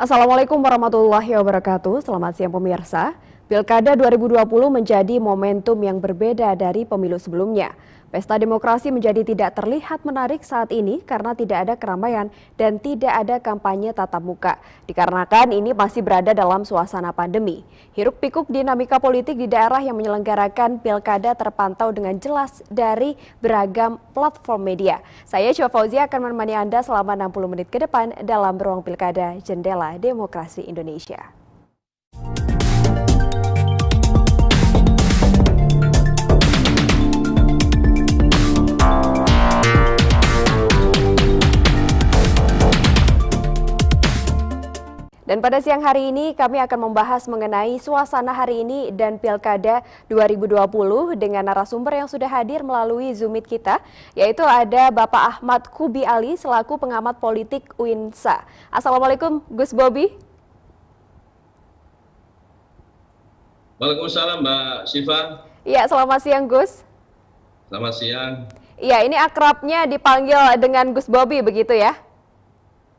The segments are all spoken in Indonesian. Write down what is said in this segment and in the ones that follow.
Assalamualaikum warahmatullahi wabarakatuh. Selamat siang pemirsa. Pilkada 2020 menjadi momentum yang berbeda dari pemilu sebelumnya. Pesta demokrasi menjadi tidak terlihat menarik saat ini karena tidak ada keramaian dan tidak ada kampanye tatap muka. Dikarenakan ini masih berada dalam suasana pandemi. Hiruk-pikuk dinamika politik di daerah yang menyelenggarakan pilkada terpantau dengan jelas dari beragam platform media. Saya Syah Fauzia akan menemani Anda selama 60 menit ke depan dalam Ruang Pilkada Jendela Demokrasi Indonesia. Dan pada siang hari ini kami akan membahas mengenai suasana hari ini dan Pilkada 2020 dengan narasumber yang sudah hadir melalui Zoom Meet kita, yaitu ada Bapak Ahmad Kubi Ali selaku pengamat politik UINSA. Assalamualaikum Gus Bobi. Waalaikumsalam Mbak Syifa. Iya, selamat siang Gus. Selamat siang. Iya, ini akrabnya dipanggil dengan Gus Bobi begitu ya?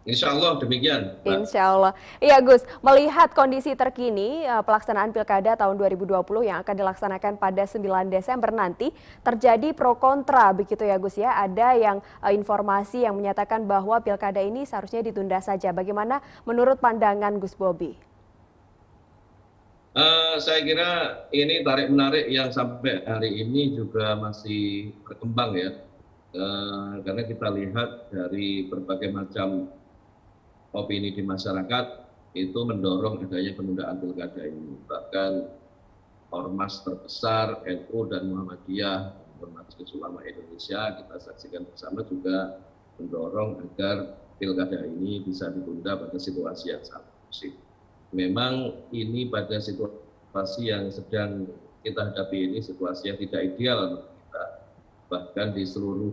Insya Allah demikian, Mbak. Insya Allah. Iya Gus, melihat kondisi terkini pelaksanaan Pilkada tahun 2020 yang akan dilaksanakan pada 9 Desember nanti, terjadi pro kontra begitu ya Gus ya. Ada yang informasi yang menyatakan bahwa Pilkada ini seharusnya ditunda saja. Bagaimana menurut pandangan Gus Bobi? Saya kira ini tarik-menarik yang sampai hari ini juga masih berkembang ya. Karena kita lihat dari berbagai macam opini di masyarakat itu mendorong adanya penundaan pilkada ini. Bahkan ormas terbesar NU dan Muhammadiyah, Majelis Ulama Indonesia, kita saksikan bersama juga mendorong agar pilkada ini bisa ditunda pada situasi yang sangat kondusif. Memang ini pada situasi yang sedang kita hadapi ini situasi yang tidak ideal menurut kita. Bahkan di seluruh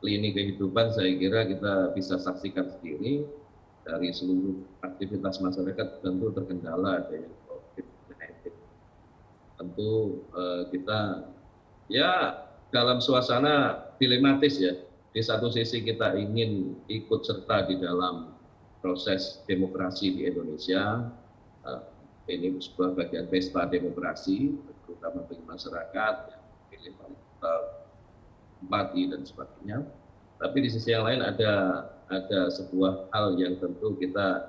lini kehidupan saya kira kita bisa saksikan sendiri dari seluruh aktivitas masyarakat tentu terkendala adanya COVID-19. Tentu kita ya dalam suasana dilematis ya. Di satu sisi kita ingin ikut serta di dalam proses demokrasi di Indonesia. Ini sebuah bagian pesta demokrasi, terutama bagi masyarakat yang memilih empati dan sebagainya. Tapi di sisi yang lain ada sebuah hal yang tentu kita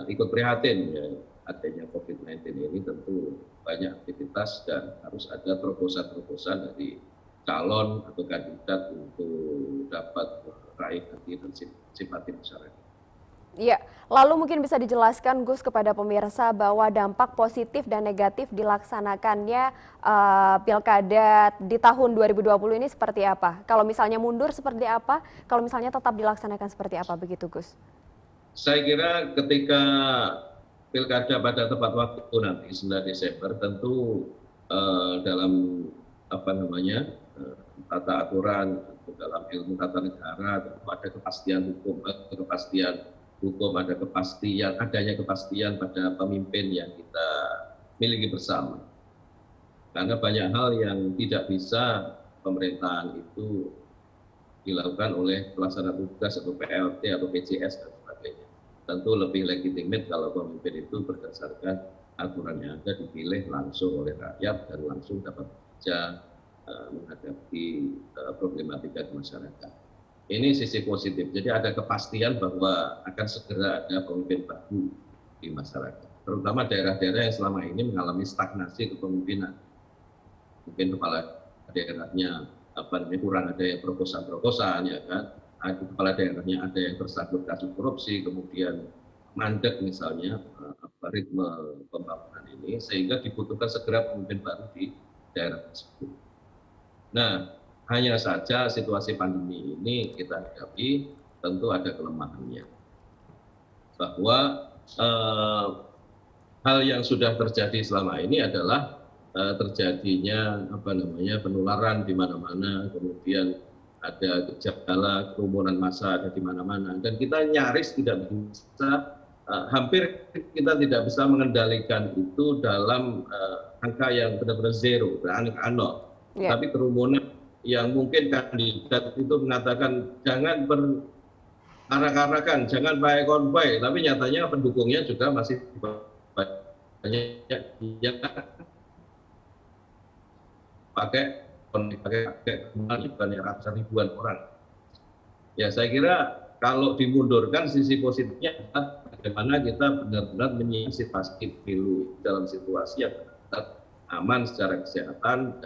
ikut prihatin ya, adanya COVID-19 ini tentu banyak aktivitas dan harus ada terobosan-terobosan dari calon atau kandidat untuk dapat meraih hati dan simpati masyarakat. Iya, lalu mungkin bisa dijelaskan Gus kepada pemirsa bahwa dampak positif dan negatif dilaksanakannya Pilkada di tahun 2020 ini seperti apa? Kalau misalnya mundur seperti apa? Kalau misalnya tetap dilaksanakan seperti apa begitu Gus? Saya kira ketika Pilkada pada tepat waktu nanti 9 Desember tentu dalam tata aturan dalam ilmu tata negara ada kepastian hukum, adanya kepastian pada pemimpin yang kita miliki bersama. Karena banyak hal yang tidak bisa pemerintahan itu dilakukan oleh pelaksana tugas atau PLT atau PJS dan sebagainya. Tentu lebih legitimate kalau pemimpin itu berdasarkan aturan yang ada dipilih langsung oleh rakyat dan langsung dapat bekerja menghadapi problematika di masyarakat. Ini sisi positif, jadi ada kepastian bahwa akan segera ada pemimpin baru di masyarakat. Terutama daerah-daerah yang selama ini mengalami stagnasi kepemimpinan. Mungkin kepala daerahnya kurang ada yang terobosan ya kan. Kepala daerahnya ada yang tersangkut kasus korupsi, kemudian mandek misalnya ritme pembangunan ini, sehingga dibutuhkan segera pemimpin baru di daerah tersebut. Nah, hanya saja situasi pandemi ini kita hadapi tentu ada kelemahannya. Bahwa hal yang sudah terjadi selama ini adalah terjadinya penularan di mana-mana, kemudian ada gejala kerumunan massa ada di mana-mana, dan kita nyaris tidak bisa, hampir kita tidak bisa mengendalikan itu dalam angka yang benar-benar zero, angka nol. Yeah. Tapi kerumunan yang mungkin kandidat itu mengatakan jangan arak-arakan, jangan pakai konvoy, tapi nyatanya pendukungnya juga masih banyak yang pakai bukan ratusan ribuan orang. Ya saya kira kalau dimundurkan sisi positifnya adalah bagaimana kita benar-benar menyiasati pemilu dalam situasi yang tetap aman secara kesehatan.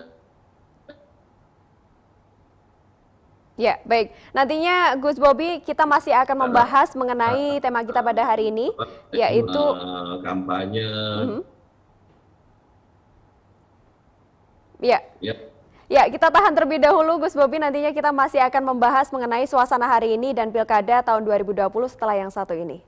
Ya, baik. Nantinya Gus Bobi kita masih akan membahas mengenai tema kita pada hari ini, yaitu kampanye. Ya. Ya, kita tahan terlebih dahulu Gus Bobi, nantinya kita masih akan membahas mengenai suasana hari ini dan Pilkada tahun 2020 setelah yang satu ini.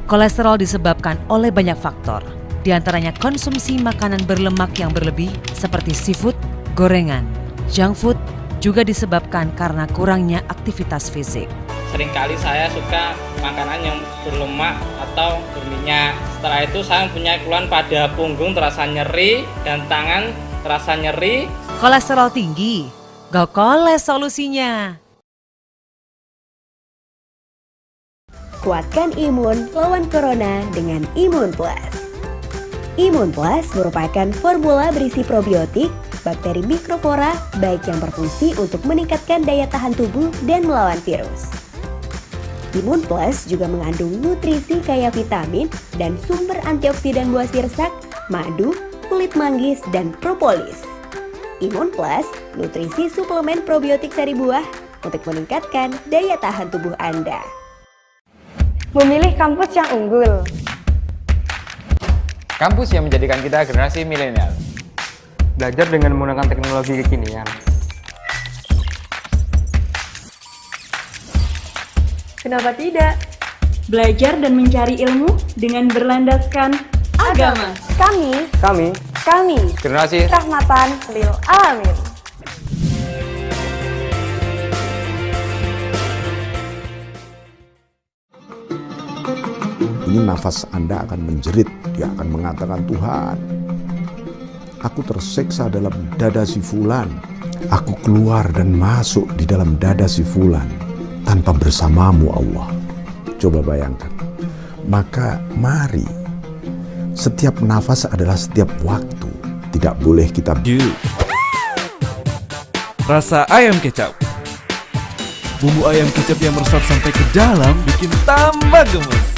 Kolesterol disebabkan oleh banyak faktor, di antaranya konsumsi makanan berlemak yang berlebih seperti seafood, gorengan, junk food, juga disebabkan karena kurangnya aktivitas fisik. Seringkali saya suka makanan yang berlemak atau berminyak. Setelah itu saya mempunyai keluhan pada punggung terasa nyeri dan tangan terasa nyeri. Kolesterol tinggi, Gokoles solusinya. Kuatkan imun lawan corona dengan Imun Plus. Imun Plus merupakan formula berisi probiotik, bakteri mikroflora, baik yang berfungsi untuk meningkatkan daya tahan tubuh dan melawan virus. Imun Plus juga mengandung nutrisi kaya vitamin dan sumber antioksidan buah sirsak, madu, kulit manggis, dan propolis. Imun Plus, nutrisi suplemen probiotik sari buah untuk meningkatkan daya tahan tubuh Anda. Memilih kampus yang unggul. Kampus yang menjadikan kita generasi milenial. Belajar dengan menggunakan teknologi kekinian. Kenapa tidak? Belajar dan mencari ilmu dengan berlandaskan agama. Kami Generasi Rahmatan Lil Alamin. Ini nafas Anda akan menjerit, dia akan mengatakan, Tuhan, aku tersiksa dalam dada si fulan. Aku keluar dan masuk di dalam dada si fulan tanpa bersamamu Allah. Coba bayangkan. Maka mari, setiap nafas adalah setiap waktu. Tidak boleh kita... Rasa ayam kecap. Bumbu ayam kecap yang meresap sampai ke dalam bikin tambah gemes.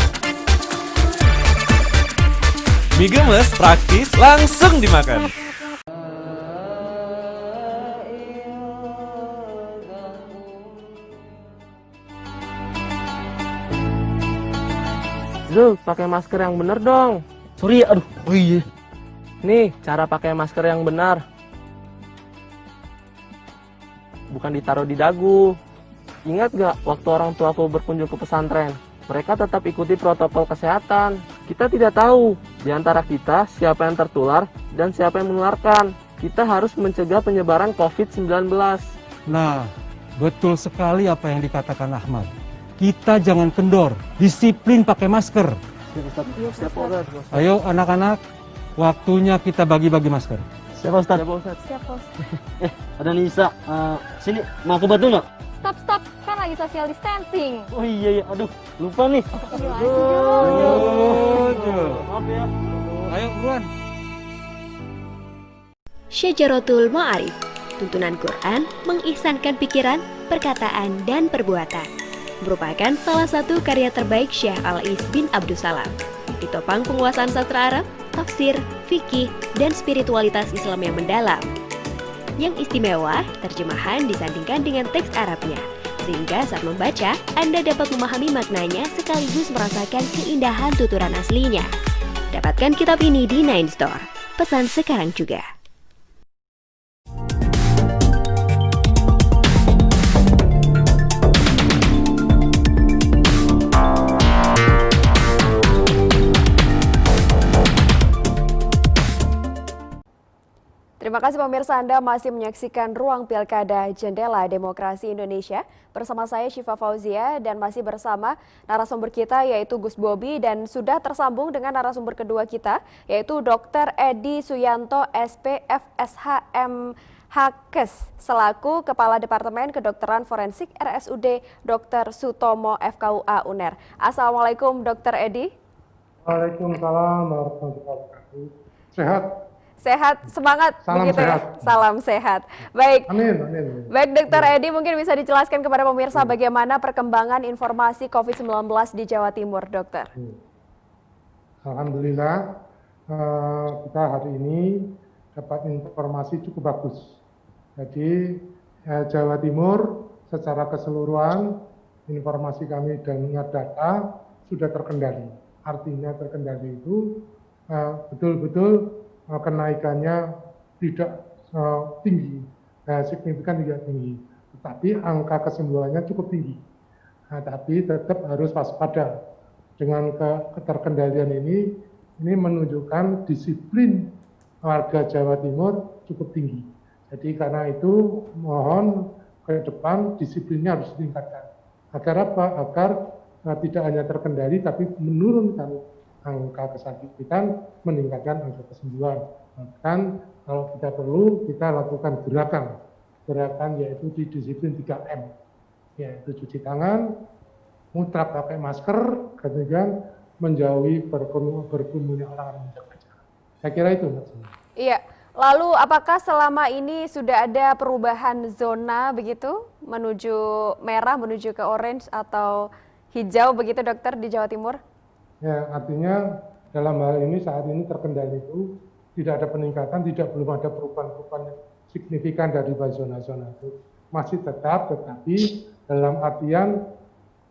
Mie gemes praktis langsung dimakan. Zul, pakai masker yang bener dong. Sorry, aduh. Oh iya. Nih, cara pakai masker yang benar. Bukan ditaruh di dagu. Ingat gak waktu orang tuaku berkunjung ke pesantren? Mereka tetap ikuti protokol kesehatan. Kita tidak tahu di antara kita siapa yang tertular dan siapa yang menularkan. Kita harus mencegah penyebaran COVID-19. Nah, betul sekali apa yang dikatakan Ahmad. Kita jangan kendor, disiplin pakai masker. Ayo anak-anak, waktunya kita bagi-bagi masker. Siap Ustaz. Siap, Bos. Ada Nisa. Sini, mau aku bantu nggak? Stop, kan lagi social distancing. Oh iya, aduh, lupa nih. Maaf ya. Ayo, buruan. Syajaratul Ma'arif, tuntunan Quran mengihsankan pikiran, perkataan, dan perbuatan. Merupakan salah satu karya terbaik Syekh Al-Is bin Abdussalam. Ditopang penguasaan sastra Arab, tafsir, fikih, dan spiritualitas Islam yang mendalam. Yang istimewa, terjemahan disandingkan dengan teks Arabnya, sehingga saat membaca, Anda dapat memahami maknanya sekaligus merasakan keindahan tuturan aslinya. Dapatkan kitab ini di Nine Store. Pesan sekarang juga. Terima Terima kasih pemirsa, Anda masih menyaksikan Ruang Pilkada Jendela Demokrasi Indonesia. Bersama saya Syifa Fauzia dan masih bersama narasumber kita yaitu Gus Bobi dan sudah tersambung dengan narasumber kedua kita yaitu Dr. Edi Suyanto SPFSHM Hakes selaku Kepala Departemen Kedokteran Forensik RSUD Dr. Sutomo FKUA UNER. Assalamualaikum Dr. Edi. Waalaikumsalam warahmatullahi wabarakatuh. Sehat? Sehat, semangat salam begitu sehat. ya. Salam sehat. Baik. Amin, amin. Baik, Dr. Edi mungkin bisa dijelaskan kepada pemirsa bagaimana perkembangan informasi COVID-19 di Jawa Timur, Dokter. Alhamdulillah kita hari ini dapat informasi cukup bagus. Jadi Jawa Timur secara keseluruhan informasi kami dengan data sudah terkendali. Artinya terkendali itu betul-betul kenaikannya tidak tinggi, signifikan tidak tinggi, tetapi angka kesembuhannya cukup tinggi. Tapi tetap harus waspada dengan keterkendalian ini menunjukkan disiplin warga Jawa Timur cukup tinggi. Jadi karena itu mohon ke depan disiplinnya harus ditingkatkan. Agar apa? Agar tidak hanya terkendali tapi menurunkan angka kesakitan, meningkatkan angka kesembuhan. Bahkan kalau kita perlu, kita lakukan gerakan yaitu di disiplin 3M, yaitu cuci tangan, mutlak pakai masker, kemudian menjauhi berkerumunnya orang, menjaga jarak. Saya kira itu, Mbak. Iya. Lalu apakah selama ini sudah ada perubahan zona begitu menuju merah, menuju ke orange atau hijau begitu, Dokter, di Jawa Timur? Ya, artinya dalam hal ini saat ini terkendali itu tidak ada peningkatan, belum ada perubahan-perubahan signifikan dari zona-zona itu. Masih tetap, tetapi dalam artian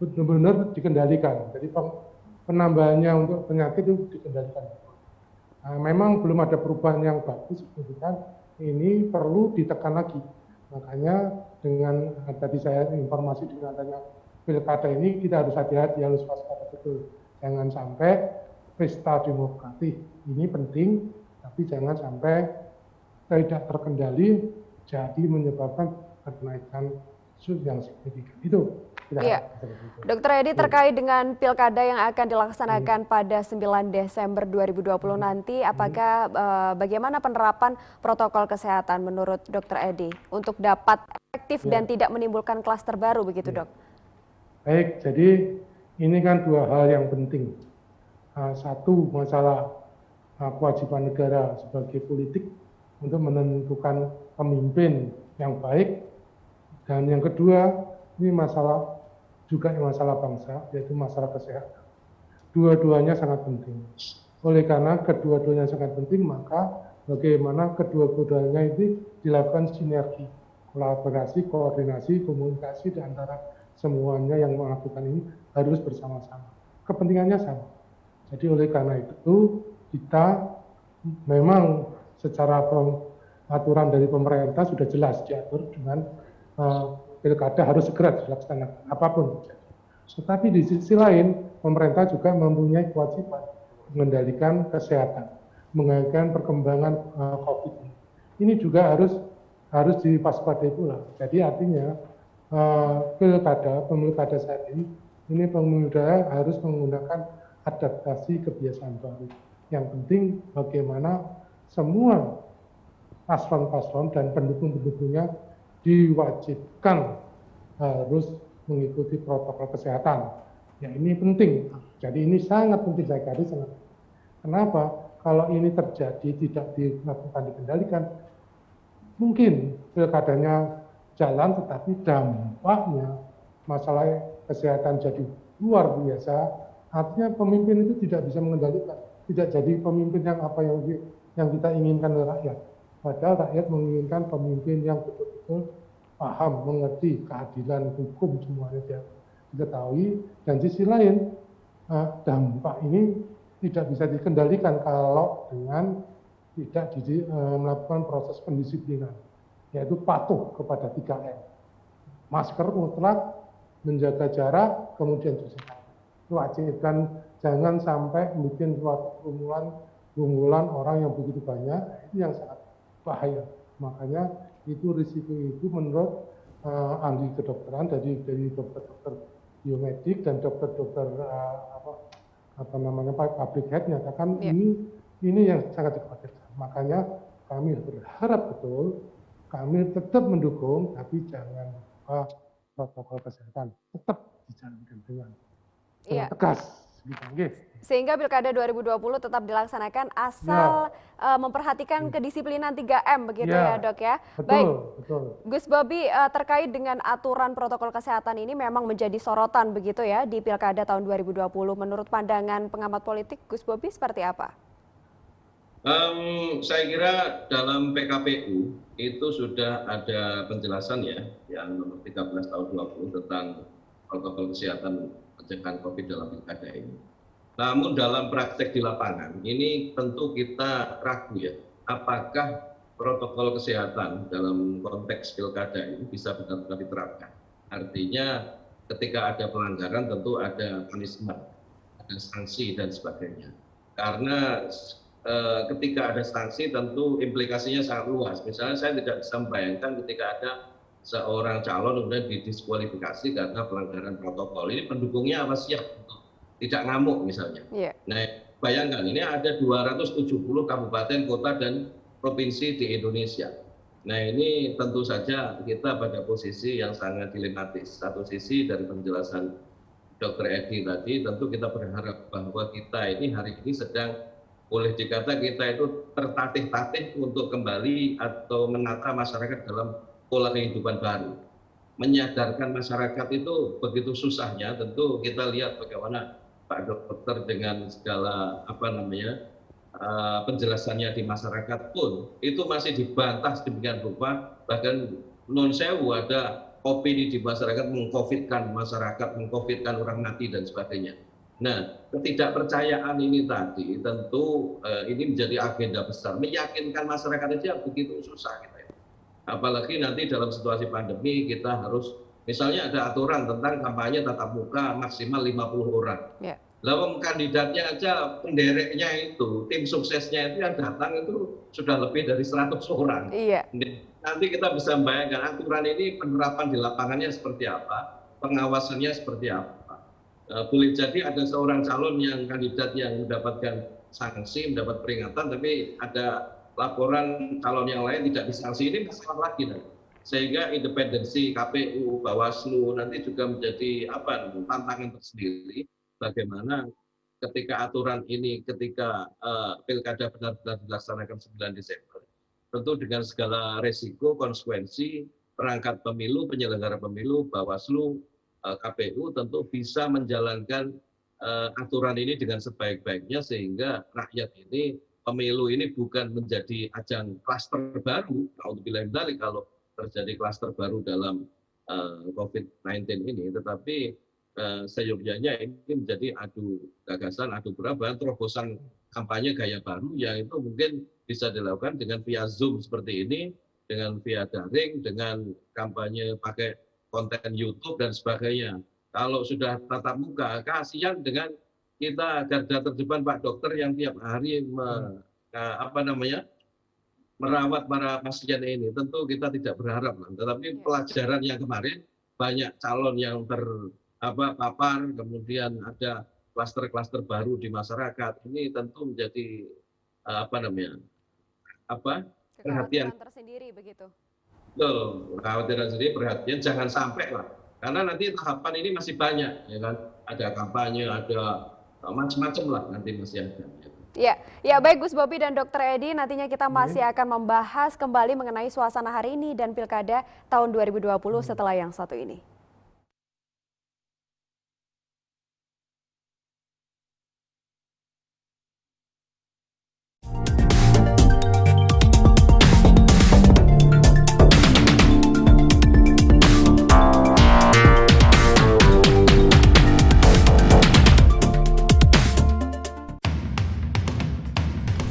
benar-benar dikendalikan. Jadi penambahannya untuk penyakit itu dikendalikan. Memang belum ada perubahan yang bagus signifikan, ini perlu ditekan lagi. Makanya dengan tadi saya informasi dengan adanya pilkada ini kita harus hati-hati, harus waspada betul. Jangan sampai pesta demokratis ini penting, tapi jangan sampai tidak terkendali jadi menyebabkan kenaikan yang signifikan. Itu. Iya. Dokter Edi, terkait dengan pilkada yang akan dilaksanakan pada 9 Desember 2020 nanti, apakah bagaimana penerapan protokol kesehatan menurut Dokter Edi untuk dapat efektif dan tidak menimbulkan klaster baru begitu, Dok? Baik, jadi ini kan dua hal yang penting. Satu, masalah kewajiban negara sebagai politik untuk menentukan pemimpin yang baik. Dan yang kedua, ini juga masalah bangsa, yaitu masalah kesehatan. Dua-duanya sangat penting. Oleh karena kedua-duanya sangat penting, maka bagaimana kedua-duanya itu dilakukan sinergi, kolaborasi, koordinasi, komunikasi di antara semuanya yang melakukan ini harus bersama-sama. Kepentingannya sama. Jadi oleh karena itu kita memang secara aturan dari pemerintah sudah jelas diatur dengan pilkada harus segera dilaksanakan apapun. Tetapi di sisi lain pemerintah juga mempunyai kewajiban mengendalikan kesehatan, mengendalikan perkembangan COVID ini. Ini juga harus diwaspadai pula. Jadi artinya pemilkada saat ini pemilkada harus menggunakan adaptasi kebiasaan baru. Yang penting bagaimana semua paslon-paslon dan pendukung-pendukungnya diwajibkan harus mengikuti protokol kesehatan. Ya ini penting. Jadi ini sangat penting saya kira. Kenapa? Kalau ini terjadi tidak dilakukan dikendalikan, mungkin pilkadanya jalan, tetapi dampaknya masalah kesehatan jadi luar biasa. Artinya pemimpin itu tidak bisa mengendalikan, tidak jadi pemimpin yang yang kita inginkan oleh rakyat. Padahal rakyat menginginkan pemimpin yang betul-betul paham, mengerti keadilan hukum semuanya dia diketahui. Dan di sisi lain dampak ini tidak bisa dikendalikan kalau dengan tidak melakukan proses pendisiplinan, yaitu patuh kepada 3M. Masker mutlak, menjaga jarak, kemudian cuci tangan. Wajibkan jangan sampai bikin suatu kerumunan orang yang begitu banyak, itu yang sangat bahaya. Makanya itu risiko itu menurut ahli kedokteran dari dokter-dokter biomedik dan dokter-dokter public health nyatakan ini yang sangat dikhawatirkan. Makanya kami berharap betul, kami tetap mendukung, tapi jangan lupa protokol kesehatan tetap dijalankan dengan tegas. Sehingga Pilkada 2020 tetap dilaksanakan asal memperhatikan kedisiplinan 3M begitu ya Dok ya. Betul. Gus Bobi, terkait dengan aturan protokol kesehatan ini memang menjadi sorotan begitu ya di Pilkada tahun 2020. Menurut pandangan pengamat politik, Gus Bobi seperti apa? Saya kira dalam PKPU itu sudah ada penjelasan ya, yang nomor 13 tahun 20 tentang protokol kesehatan pencegahan COVID dalam pilkada ini. Namun dalam praktek di lapangan ini tentu kita ragu ya, apakah protokol kesehatan dalam konteks pilkada ini bisa benar-benar diterapkan. Artinya ketika ada pelanggaran tentu ada punishment, ada sanksi dan sebagainya. Karena ketika ada sanksi tentu implikasinya sangat luas. Misalnya saya tidak bisa membayangkan ketika ada seorang calon kemudian didiskualifikasi karena pelanggaran protokol. Ini pendukungnya apa siap untuk tidak ngamuk misalnya. Nah, bayangkan ini ada 270 kabupaten, kota dan provinsi di Indonesia. Nah, ini tentu saja kita pada posisi yang sangat dilematis. Satu sisi dari penjelasan Dr. Edi tadi, tentu kita berharap bahwa kita ini hari ini sedang boleh dikata kita itu tertatih-tatih untuk kembali atau menata masyarakat dalam pola kehidupan baru. Menyadarkan masyarakat itu begitu susahnya, tentu kita lihat bagaimana Pak Dokter dengan segala penjelasannya di masyarakat pun itu masih dibantah sedemikian rupa, bahkan non sewu ada opini di masyarakat mengcovidkan masyarakat, mengcovidkan orang mati dan sebagainya. Nah, ketidakpercayaan ini tadi tentu ini menjadi agenda besar. Meyakinkan masyarakat aja begitu susah kita. Apalagi nanti dalam situasi pandemi kita harus, misalnya ada aturan tentang kampanye tatap muka maksimal 50 orang. Lalu kandidatnya aja, pendereknya itu, tim suksesnya itu yang datang itu sudah lebih dari 100 orang. Nanti kita bisa membayangkan aturan ini penerapan di lapangannya seperti apa, pengawasannya seperti apa. Boleh jadi ada seorang calon yang kandidat yang mendapatkan sanksi, mendapat peringatan, tapi ada laporan calon yang lain tidak disanksi, ini masalah lagi. Sehingga independensi KPU, Bawaslu nanti juga menjadi tantangan tersendiri. Bagaimana ketika aturan ini, ketika pilkada benar-benar dilaksanakan 9 Desember, tentu dengan segala resiko, konsekuensi, perangkat pemilu, penyelenggara pemilu, Bawaslu, KPU tentu bisa menjalankan aturan ini dengan sebaik-baiknya sehingga rakyat ini, pemilu ini bukan menjadi ajang klaster baru. Kalau terjadi klaster baru dalam COVID-19 ini, tetapi seyogyanya ini menjadi adu gagasan, adu berapa, terobosan kampanye gaya baru yang itu mungkin bisa dilakukan dengan via Zoom seperti ini, dengan via daring, dengan kampanye pakai konten YouTube dan sebagainya. Kalau sudah tatap muka, kasihan dengan kita garda terdepan Pak Dokter yang tiap hari merawat para pasien ini. Tentu kita tidak berharap, tetapi pelajaran yang kemarin banyak calon yang terpapar, kemudian ada klaster-klaster baru di masyarakat. Ini tentu menjadi perhatian tersendiri begitu. Kekhawatiran sendiri, perhatian, jangan sampai lah, karena nanti tahapan ini masih banyak, ya kan? Ada kampanye, ada macam-macam lah, nanti masih ada. Ya baik Gus Bobi dan Dr. Edi, nantinya kita masih akan membahas kembali mengenai suasana hari ini dan Pilkada tahun 2020 setelah yang satu ini.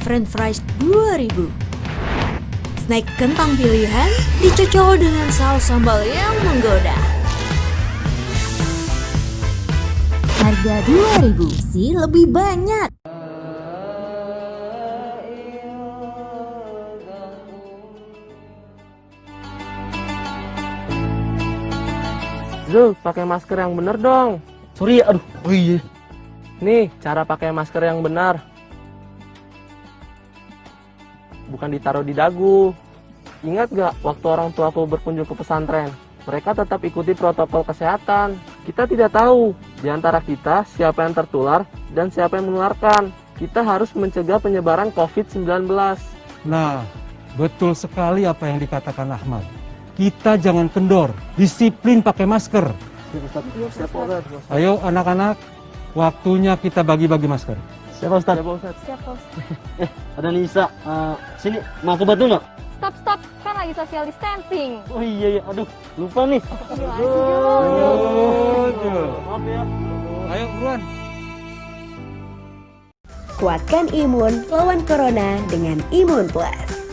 French fries 2000. Snack kentang pilihan dicocol dengan saus sambal yang menggoda. Harga 2000 sih lebih banyak. Zul, pakai masker yang bener dong. Sorry, aduh. Oh iya. Nih, cara pakai masker yang benar. Bukan ditaruh di dagu. Ingat gak waktu orang tuaku berkunjung ke pesantren? Mereka tetap ikuti protokol kesehatan. Kita tidak tahu di antara kita siapa yang tertular dan siapa yang menularkan. Kita harus mencegah penyebaran COVID-19. Nah, betul sekali apa yang dikatakan Ahmad. Kita jangan kendor, disiplin pakai masker. Ayo anak-anak, waktunya kita bagi-bagi masker. Siapa Ustaz? Siap, Ustaz. Ada Nisa. Sini, mau aku bantu nggak? Stop, kan lagi social distancing. Oh iya, aduh, lupa nih. Maaf ya. Ayo buruan. Kuatkan imun lawan corona dengan Imun Plus.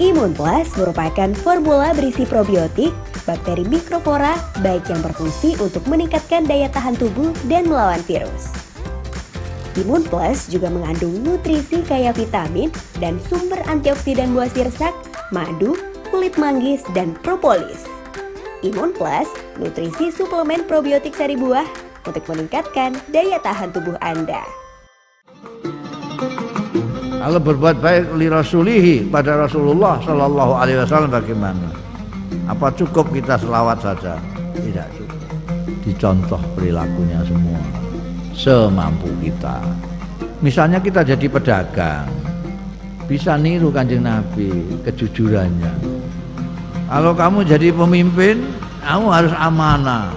Imun Plus merupakan formula berisi probiotik, bakteri mikroflora, baik yang berfungsi untuk meningkatkan daya tahan tubuh dan melawan virus. Imun Plus juga mengandung nutrisi kaya vitamin dan sumber antioksidan buah sirsak, madu, kulit manggis, dan propolis. Imun Plus, nutrisi suplemen probiotik sari buah untuk meningkatkan daya tahan tubuh Anda. Kalau berbuat baik li rasulihi pada Rasulullah Shallallahu Alaihi Wasallam bagaimana? Apa cukup kita selawat saja? Tidak cukup. Dicontoh perilakunya semua semampu kita. Misalnya kita jadi pedagang, bisa niru Kanjeng Nabi kejujurannya. Kalau kamu jadi pemimpin, kamu harus amanah,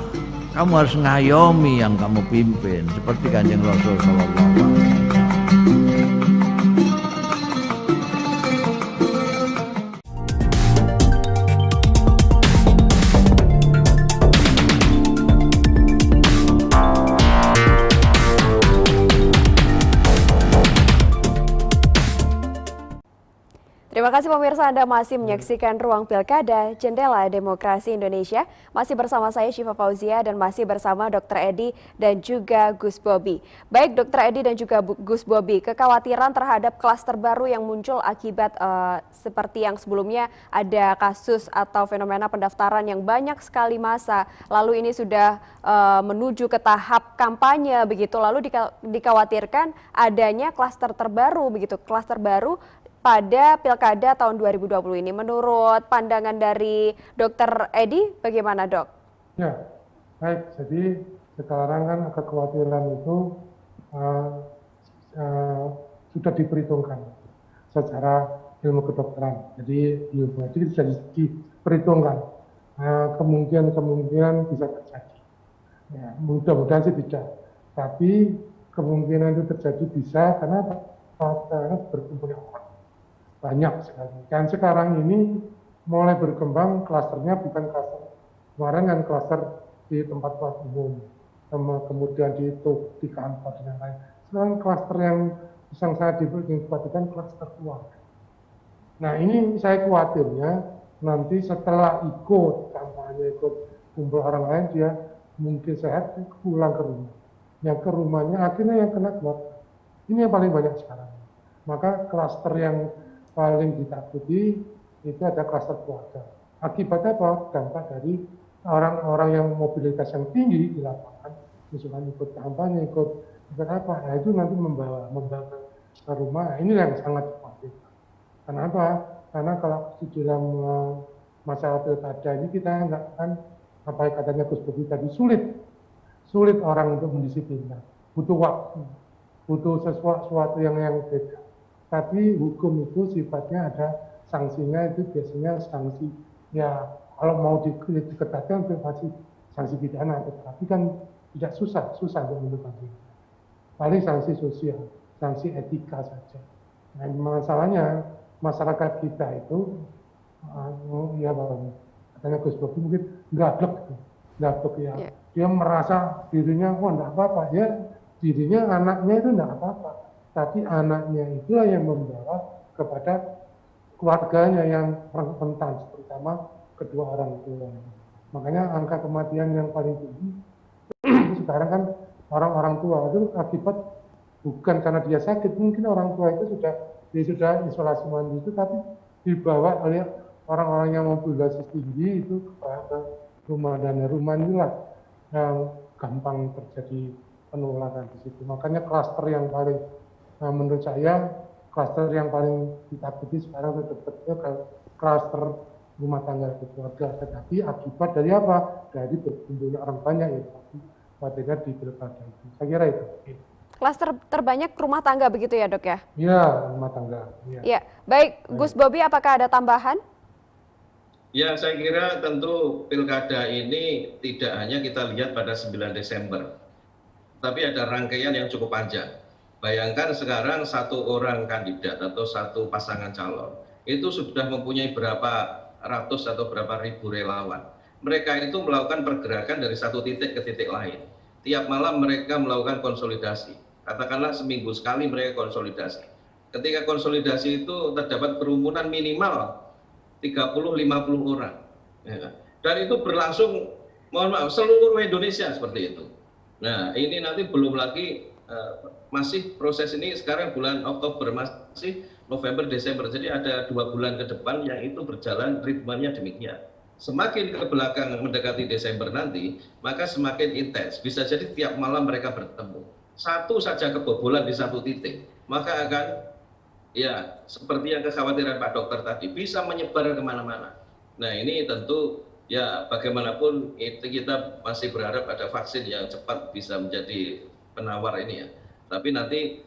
kamu harus ngayomi yang kamu pimpin seperti Kanjeng Rasul Shallallahu Alaihi Wasallam. Terima kasih pemirsa, Anda masih menyaksikan Ruang Pilkada, Jendela Demokrasi Indonesia. Masih bersama saya Syifa Fauzia dan masih bersama Dr. Edi dan juga Gus Bobi. Baik Dr. Edi dan juga Gus Bobi, kekhawatiran terhadap klaster baru yang muncul akibat seperti yang sebelumnya ada kasus atau fenomena pendaftaran yang banyak sekali masa. Lalu ini sudah menuju ke tahap kampanye begitu. Lalu dikhawatirkan adanya klaster terbaru begitu, klaster baru pada Pilkada tahun 2020 ini. Menurut pandangan dari Dr. Edi, bagaimana dok? Ya, baik. Jadi sekarang kan kekhawatiran itu sudah diperhitungkan secara ilmu kedokteran. Jadi ilmu itu sudah diperhitungkan. Kemungkinan bisa terjadi. Ya, mudah-mudahan sih tidak. Tapi kemungkinan itu terjadi bisa karena berkumpulnya orang banyak sekali. Dan sekarang ini mulai berkembang klasternya bukan klaster kemarin kan klaster di tempat umum, kemudian di kantor dan lain. Sekarang klaster yang sangat diperhatikan klaster keluarga. Nah ini saya khawatirnya nanti setelah ikut kampanye, ikut kumpul orang lain, dia mungkin sehat pulang ke rumah. Yang ke rumahnya akhirnya yang kena keluarga. Ini yang paling banyak sekarang. Maka klaster yang paling ditakuti itu ada klaster keluarga. Akibatnya apa? Dampak dari orang-orang yang mobilitas yang tinggi di lapangan, misalkan ikut kampanye, ikut apa, nah itu nanti membawa ke rumah. Nah, ini yang sangat dikhawatirkan. Kenapa? Karena kalau di dalam masalah pilkada ini kita nggak akan apa yang katanya Gus Bobi tadi sulit orang untuk mendisiplinkan. Butuh waktu, butuh sesuatu yang beda. Tapi hukum itu sifatnya ada sanksinya, itu biasanya sanksi ya kalau mau diketatkan itu pasti sanksi pidana, tetapi kan tidak susah untuk menentukan. Paling sanksi sosial, sanksi etika saja. Nah masalahnya masyarakat kita itu ya katanya Gus Bobi mungkin gablek ya. Dia merasa dirinya enggak apa-apa, ya dirinya anaknya itu enggak apa-apa. Tapi anaknya itulah yang membawa kepada keluarganya yang rentan, terutama kedua orang tua. Makanya angka kematian yang paling tinggi sekarang kan orang-orang tua itu akibat bukan karena dia sakit, mungkin orang tua itu sudah isolasi mandiri itu, tapi dibawa oleh orang-orang yang mobilitas tinggi itu ke rumah dan rumah inilah yang gampang terjadi penularan di situ. Makanya klaster yang paling menurut saya klaster yang paling ditakuti sekarang tetap klaster rumah tangga keluarga, tetapi akibat dari apa? Dari berkumpulnya orang banyak ya, pada di pilkada itu. Saya kira itu. Klaster terbanyak rumah tangga begitu ya, Dok ya? Iya, rumah tangga. Ya, baik. Gus Bobi, apakah ada tambahan? Ya, saya kira tentu pilkada ini tidak hanya kita lihat pada 9 Desember, tapi ada rangkaian yang cukup panjang. Bayangkan sekarang satu orang kandidat atau satu pasangan calon itu sudah mempunyai berapa ratus atau berapa ribu relawan. Mereka itu melakukan pergerakan dari satu titik ke titik lain. Tiap malam mereka melakukan konsolidasi. Katakanlah seminggu sekali mereka konsolidasi. Ketika konsolidasi itu terdapat kerumunan minimal 30-50 orang. Ya. Dan itu berlangsung, mohon maaf, seluruh Indonesia seperti itu. Nah, ini nanti belum lagi masih proses ini sekarang bulan Oktober, masih November, Desember. Jadi ada 2 bulan ke depan yang itu berjalan ritmenya demikian. Semakin ke belakang mendekati Desember nanti, maka semakin intens. Bisa jadi tiap malam mereka bertemu. Satu saja kebobolan di satu titik, maka akan, ya seperti yang kekhawatiran Pak Dokter tadi, bisa menyebar kemana-mana. Nah ini tentu, ya bagaimanapun itu kita masih berharap ada vaksin yang cepat bisa menjadi penawar ini ya. Tapi nanti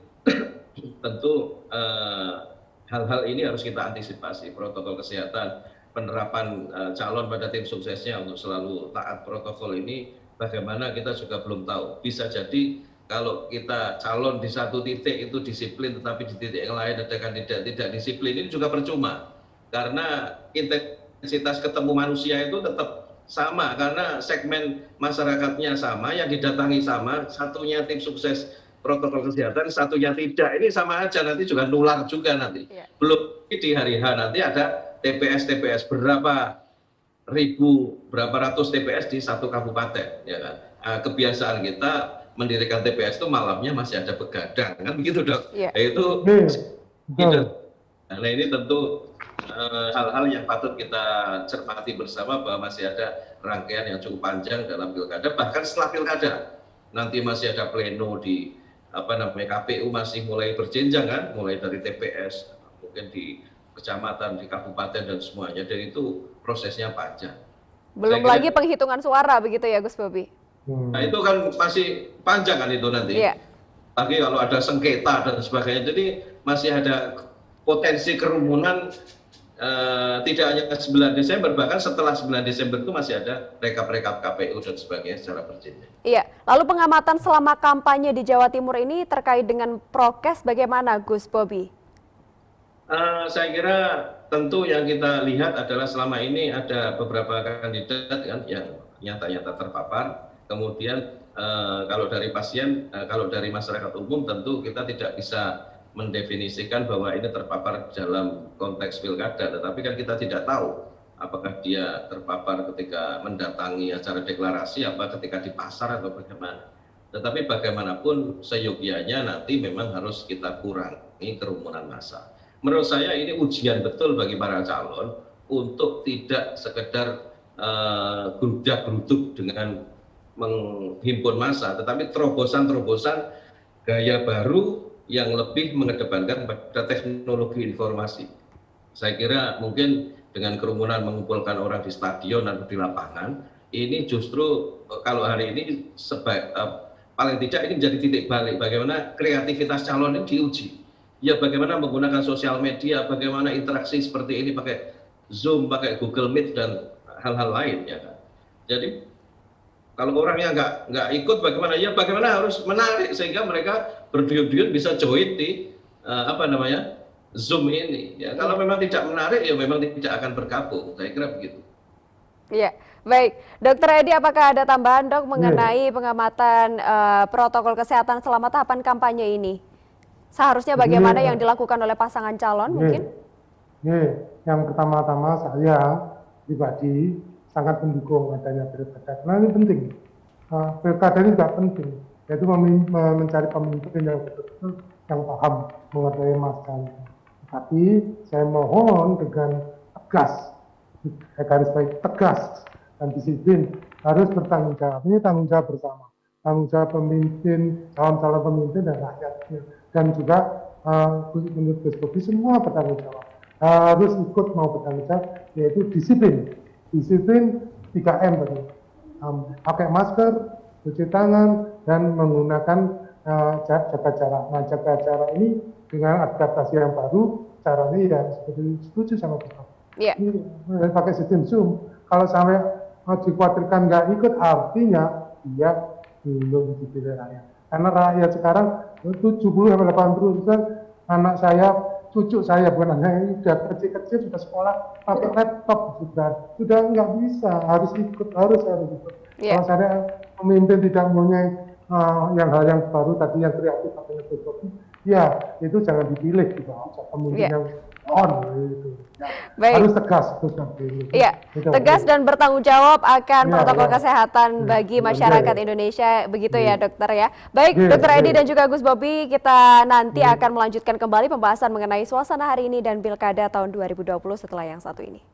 tentu hal-hal ini harus kita antisipasi, protokol kesehatan, penerapan calon pada tim suksesnya untuk selalu taat protokol ini, bagaimana kita juga belum tahu. Bisa jadi kalau kita calon di satu titik itu disiplin, tetapi di titik yang lain ada kandidat tidak disiplin, ini juga percuma. Karena intensitas ketemu manusia itu tetap sama, karena segmen masyarakatnya sama, yang didatangi sama, satunya tim sukses protokol kesehatan, satunya tidak. Ini sama aja, nanti juga nular juga nanti. Belum di hari H nanti ada TPS berapa ribu, berapa ratus TPS di satu kabupaten. Ya kan? Kebiasaan kita mendirikan TPS itu malamnya masih ada begadang, kan begitu Dok? Itu gitu. Nah ini tentu hal-hal yang patut kita cermati bersama, bahwa masih ada rangkaian yang cukup panjang dalam pilkada, bahkan setelah pilkada nanti masih ada pleno di KPU, masih mulai berjenjang kan, mulai dari TPS, mungkin di kecamatan, di kabupaten dan semuanya, dan itu prosesnya panjang. Belum lagi penghitungan suara begitu ya Gus Bobi? Nah itu kan masih panjang kan itu nanti. Lagi kalau ada sengketa dan sebagainya, jadi masih ada potensi kerumunan. Tidak hanya 9 Desember, bahkan setelah 9 Desember itu masih ada rekap-rekap KPU dan sebagainya secara berjenjang. Iya, lalu pengamatan selama kampanye di Jawa Timur ini terkait dengan prokes bagaimana Gus Bobi? Saya kira tentu yang kita lihat adalah selama ini ada beberapa kandidat kan yang nyata-nyata terpapar. Kemudian kalau dari pasien, kalau dari masyarakat umum tentu kita tidak bisa mendefinisikan bahwa ini terpapar dalam konteks pilkada, tetapi kan kita tidak tahu apakah dia terpapar ketika mendatangi acara deklarasi, apa ketika di pasar atau bagaimana. Tetapi bagaimanapun seyogyanya nanti memang harus kita kurangi kerumunan massa. Menurut saya ini ujian betul bagi para calon untuk tidak sekedar gerudak-geruduk dengan menghimpun massa, tetapi terobosan-terobosan gaya baru yang lebih mengedepankan pada teknologi informasi. Saya kira mungkin dengan kerumunan mengumpulkan orang di stadion atau di lapangan, ini justru kalau hari ini paling tidak ini menjadi titik balik bagaimana kreativitas calon ini diuji. Ya bagaimana menggunakan sosial media, bagaimana interaksi seperti ini pakai Zoom, pakai Google Meet dan hal-hal lain ya kan. Jadi kalau orangnya nggak ikut bagaimana? Ya bagaimana harus menarik sehingga mereka berduyun-duyun bisa join di Zoom ini. Ya kalau memang tidak menarik ya memang tidak akan bergabung. Saya kira begitu. Iya, baik. Dokter Edi, apakah ada tambahan Dok mengenai pengamatan protokol kesehatan selama tahapan kampanye ini? Seharusnya bagaimana yang dilakukan oleh pasangan calon mungkin? Yang pertama-tama saya pribadi sangat mendukung adanya pilkada, karena ini penting. Pilkada ini juga penting, yaitu mencari pemimpin yang betul-betul yang paham mengenai masalah. Tapi saya mohon dengan tegas, garis baik tegas, dan disiplin, harus bertanggung jawab. Ini tanggung jawab bersama, tanggung jawab pemimpin, calon-calon pemimpin dan rakyatnya, dan juga menurut Gus Bobi semua bertanggung jawab, harus ikut mau bertanggung jawab, yaitu disiplin 3M tadi, pakai masker, cuci tangan, dan menggunakan jaga jarak. Nah, jaga jarak ini dengan adaptasi yang baru, caranya ya setuju sama kita. Yeah. Ini pakai sistem Zoom. Kalau sampai dikhawatirkan nggak ikut, artinya dia belum dipilih rakyat. Karena rakyat sekarang 70-80% anak saya, cucu saya, bukan anak ini sudah kecil-kecil, sudah sekolah pakai laptop, sudah nggak bisa, harus ikut. Yeah. Kalau saya pemimpin tidak punya hal yang baru tadi yang kreatif katanya Gus, ya itu jangan dipilih gitu aja, pemimpin yang on gitu. Ya, harus tegas Gus. Iya, tegas dan bertanggung jawab akan protokol kesehatan bagi masyarakat Indonesia, begitu ya dokter ya. Baik, Dokter Edi dan juga Gus Bobi, kita nanti akan melanjutkan kembali pembahasan mengenai suasana hari ini dan Pilkada tahun 2020 setelah yang satu ini.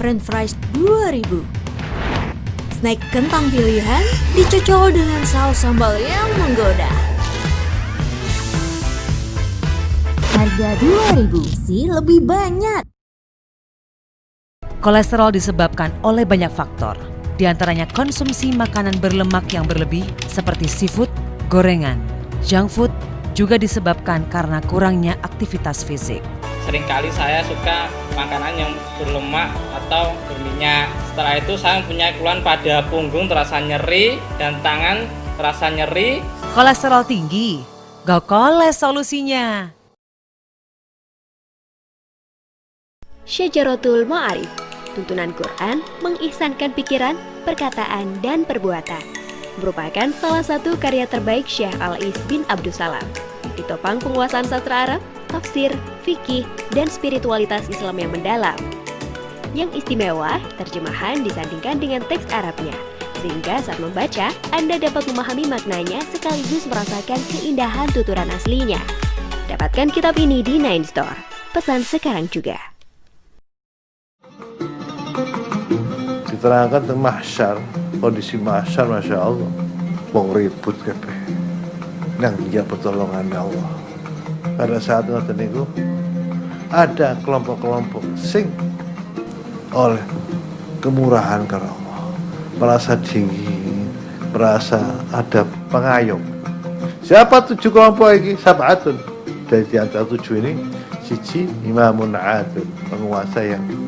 French fries 2000. Snack kentang pilihan dicocol dengan saus sambal yang menggoda. Harga 2000 sih lebih banyak. Kolesterol disebabkan oleh banyak faktor, di antaranya konsumsi makanan berlemak yang berlebih seperti seafood, gorengan, junk food, juga disebabkan karena kurangnya aktivitas fisik. Seringkali saya suka makanan yang berlemak atau berminyak. Setelah itu saya mempunyai keluhan pada punggung terasa nyeri dan tangan terasa nyeri. Kolesterol tinggi, Gokoles solusinya. Syajaratul Ma'arif, tuntunan Quran mengihsankan pikiran, perkataan, dan perbuatan. Merupakan salah satu karya terbaik Syekh Al-Is bin Abdussalam. Ditopang penguasaan sastra Arab, tafsir, fikih, dan spiritualitas Islam yang mendalam. Yang istimewa, terjemahan disandingkan dengan teks Arabnya, sehingga saat membaca, Anda dapat memahami maknanya sekaligus merasakan keindahan tuturan aslinya. Dapatkan kitab ini di Nine Store. Pesan sekarang juga. Diterangkan tentang mahsyar, kondisi mahsyar, Masya Allah, wong ribut kabeh. Nang dia pertolongan Allah. Pada saat itu ada kelompok-kelompok sing oleh kemurahan karena Allah merasa tinggi, merasa ada pengayom. Siapa 7 kelompok ini? Sab'atun. Dari di antara 7 ini, siji imamun adil, penguasa yang adil.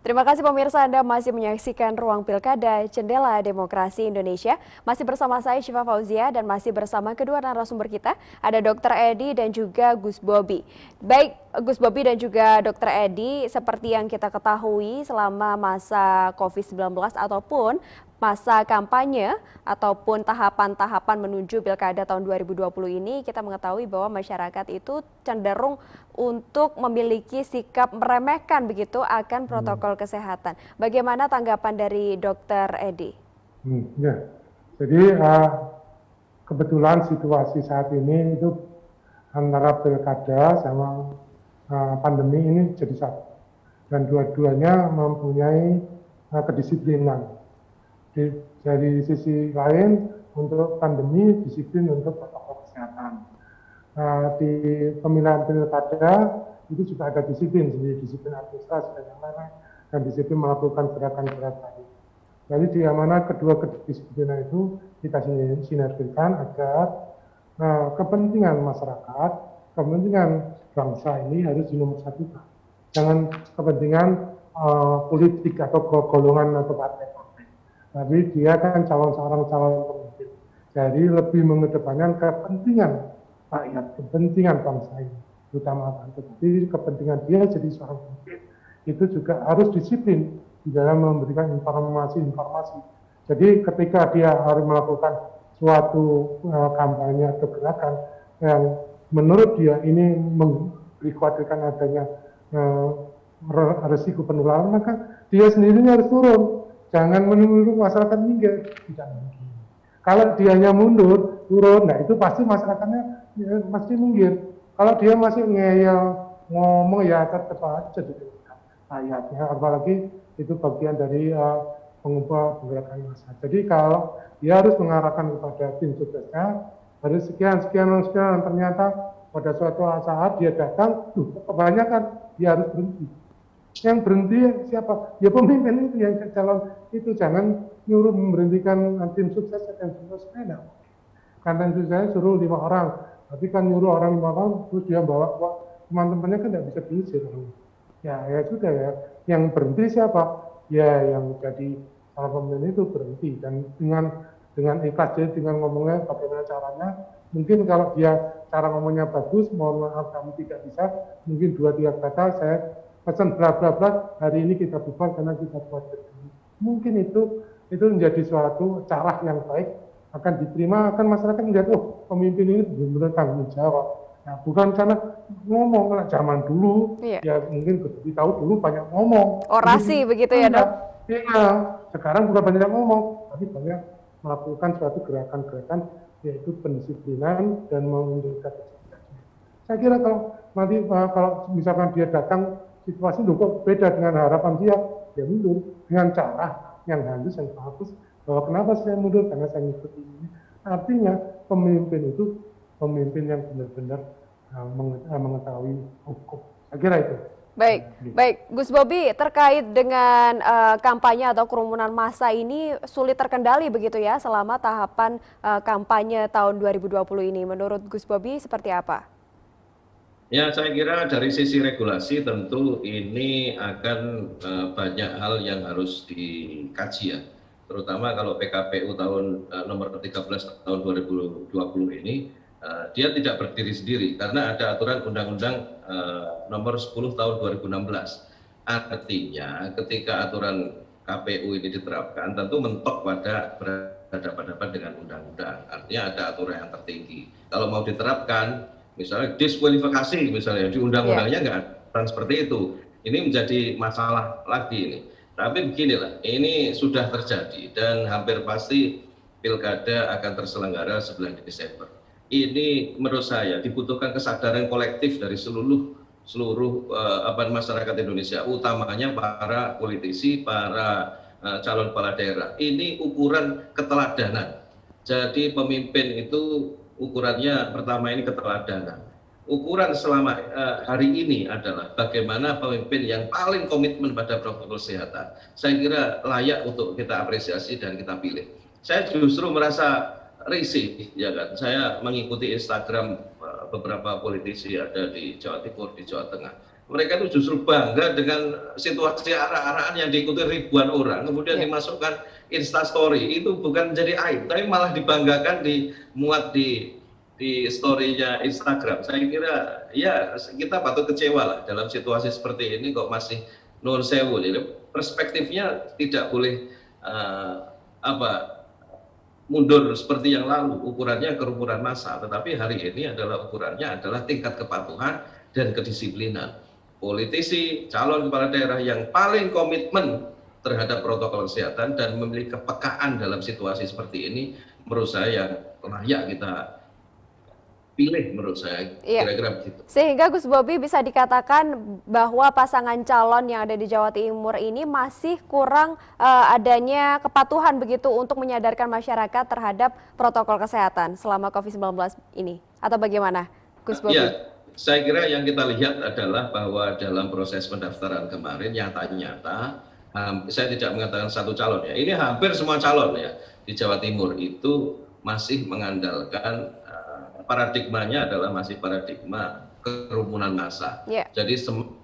Terima kasih pemirsa, Anda masih menyaksikan Ruang Pilkada Jendela Demokrasi Indonesia. Masih bersama saya Syifa Fauzia dan masih bersama kedua narasumber kita, ada Dokter Edi dan juga Gus Bobi. Baik, Gus Bobi dan juga Dokter Edi, seperti yang kita ketahui selama masa COVID-19 ataupun masa kampanye ataupun tahapan-tahapan menuju Pilkada tahun 2020 ini, kita mengetahui bahwa masyarakat itu cenderung untuk memiliki sikap meremehkan begitu akan protokol kesehatan. Bagaimana tanggapan dari Dokter Edi? Ya, jadi kebetulan situasi saat ini itu antara Pilkada sama pandemi ini jadi satu, dan dua-duanya mempunyai kedisiplinan. Dari sisi lain, untuk pandemi, disiplin untuk protokol kesehatan. Di pemilihan pilkada itu juga ada disiplin, disiplin administrasi dan yang lain-lain, dan disiplin melakukan gerakan-gerakan. Jadi di mana kedua kedisiplinan itu kita sinergikan agar kepentingan masyarakat, kepentingan bangsa ini harus dinomorsatukan. Jangan kepentingan politik atau golongan atau partai. Tapi dia kan seorang calon pemimpin. Jadi lebih mengedepankan kepentingan rakyat, kepentingan bangsa ini diutamakan. Tetapi kepentingan dia jadi seorang pemimpin itu juga harus disiplin di dalam memberikan informasi-informasi. Jadi ketika dia harus melakukan suatu kampanye atau gerakan yang menurut dia ini dikhawatirkan adanya resiko penularan, maka dia sendiri harus turun. Jangan menunggu masyarakat minggir, tidak mungkin. Kalau dianya mundur, turun, nah itu pasti masyarakatnya pasti minggir. Kalau dia masih ngeyel, ngomong ya tetap aja di rakyatnya, apalagi itu bagian dari pengubah gerakan massa. Jadi kalau dia harus mengarahkan kepada tim suksesnya, harus sekian, ternyata pada suatu saat dia datang, kebanyakan dia harus berhenti. Yang berhenti siapa? Ya pemimpin itu, yang calon itu. Jangan nyuruh memberhentikan tim sukses dan seterusnya. Karena itu saya suruh 5 orang, tapi kan nyuruh orang 5 orang, terus dia bawa teman-temannya kan tidak bisa diusir. Ya sudah ya. Yang berhenti siapa? Ya yang jadi para pemimpin itu berhenti, dan dengan ikhlas, jadi dengan ngomongnya bagaimana caranya. Mungkin kalau dia cara ngomongnya bagus, mohon maaf kami tidak bisa, mungkin 2-3 kata saya pesan bla bla bla, hari ini kita bubar karena kita buat begini. Mungkin itu menjadi suatu cara yang baik, akan diterima, akan masyarakat melihat, oh pemimpin ini benar-benar tanggung jawab. Nah, bukan karena ngomong, karena zaman dulu, ya mungkin lebih tahu dulu banyak ngomong. Orasi begitu ya Dok? Iya, sekarang bukan banyak ngomong, tapi banyak melakukan suatu gerakan-gerakan, yaitu pendisiplinan dan mengundurkan kecerdasan. Saya kira kalau misalkan dia datang, situasi kok beda dengan harapan dia, mundur dengan cara yang halus, yang bagus, bahwa kenapa saya mundur, karena saya ngikutin ini. Artinya pemimpin itu pemimpin yang benar-benar mengetahui hukum. Saya kira itu. Baik, Gus Bobi, terkait dengan kampanye atau kerumunan massa ini sulit terkendali begitu ya selama tahapan kampanye tahun 2020 ini. Menurut Gus Bobi seperti apa? Ya, saya kira dari sisi regulasi tentu ini akan banyak hal yang harus dikaji ya. Terutama kalau PKPU tahun nomor 13 tahun 2020 ini, dia tidak berdiri sendiri karena ada aturan Undang-Undang nomor 10 tahun 2016. Artinya ketika aturan KPU ini diterapkan tentu mentok pada berhadapan-hadapan dengan undang-undang. Artinya ada aturan yang tertinggi. Kalau mau diterapkan, misalnya diskualifikasi misalnya di undang-undangnya nggak ada seperti itu. Ini menjadi masalah lagi ini. Tapi beginilah, ini sudah terjadi dan hampir pasti pilkada akan terselenggara 9 Desember. Ini menurut saya dibutuhkan kesadaran kolektif dari seluruh masyarakat Indonesia, utamanya para politisi, para calon kepala daerah. Ini ukuran keteladanan. Jadi pemimpin itu ukurannya pertama ini keteladanan. Ukuran selama hari ini adalah bagaimana pemimpin yang paling komitmen pada protokol kesehatan. Saya kira layak untuk kita apresiasi dan kita pilih. Saya justru merasa risih, ya kan. Saya mengikuti Instagram beberapa politisi ada di Jawa Timur, di Jawa Tengah. Mereka itu justru bangga dengan situasi arah-arahan yang diikuti ribuan orang, kemudian dimasukkan Instastory. Itu bukan menjadi aib, tapi malah dibanggakan, dimuat di story-nya Instagram. Saya kira ya kita patut kecewa lah dalam situasi seperti ini kok masih nuwun sewu. Jadi perspektifnya tidak boleh mundur seperti yang lalu. Ukurannya kerumunan massa, tetapi hari ini ukurannya adalah tingkat kepatuhan dan kedisiplinan. Politisi, calon kepala daerah yang paling komitmen terhadap protokol kesehatan dan memiliki kepekaan dalam situasi seperti ini, menurut saya layak kita pilih, menurut saya. Kira-kira begitu. Sehingga Gus Bobi bisa dikatakan bahwa pasangan calon yang ada di Jawa Timur ini masih kurang adanya kepatuhan begitu untuk menyadarkan masyarakat terhadap protokol kesehatan selama COVID-19 ini, atau bagaimana Gus Bobi? Ya, saya kira yang kita lihat adalah bahwa dalam proses pendaftaran kemarin nyata-nyata, saya tidak mengatakan satu calon ya, ini hampir semua calon ya di Jawa Timur itu masih mengandalkan paradigmanya adalah masih paradigma kerumunan massa. Jadi